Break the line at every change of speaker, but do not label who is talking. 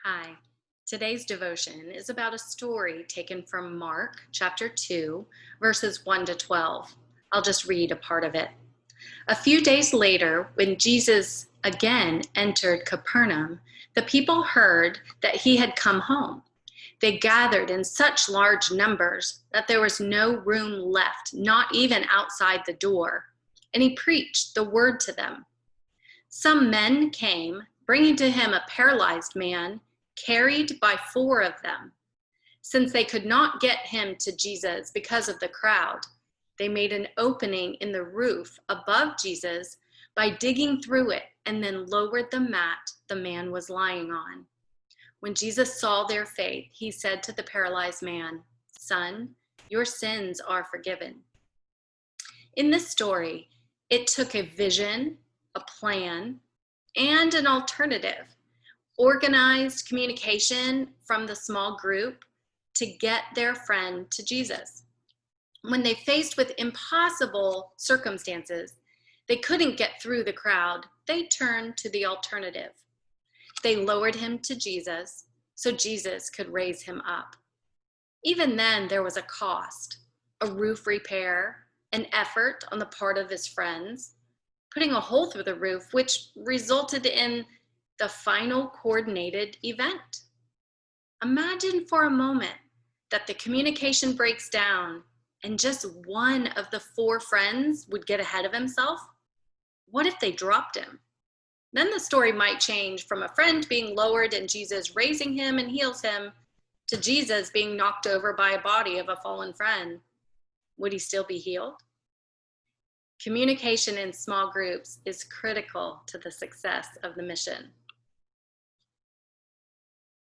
Hi. Today's devotion is about a story taken from Mark chapter 2, verses 1 to 12. I'll just read a part of it. A few days later, when Jesus again entered Capernaum, the people heard that he had come home. They gathered in such large numbers that there was no room left, not even outside the door. And he preached the word to them. Some men came, bringing to him a paralyzed man, carried by four of them. Since they could not get him to Jesus because of the crowd, they made an opening in the roof above Jesus by digging through it and then lowered the mat the man was lying on. When Jesus saw their faith, he said to the paralyzed man, "Son, your sins are forgiven." In this story, it took a vision, a plan, and an alternative, organized communication from the small group to get their friend to Jesus. When they faced with impossible circumstances, they couldn't get through the crowd, they turned to the alternative. They lowered him to Jesus so Jesus could raise him up. Even then, there was a cost, a roof repair, an effort on the part of his friends, putting a hole through the roof, which resulted in the final coordinated event. Imagine for a moment that the communication breaks down and just one of the four friends would get ahead of himself. What if they dropped him? Then the story might change from a friend being lowered and Jesus raising him and heals him to Jesus being knocked over by a body of a fallen friend. Would he still be healed? Communication in small groups is critical to the success of the mission.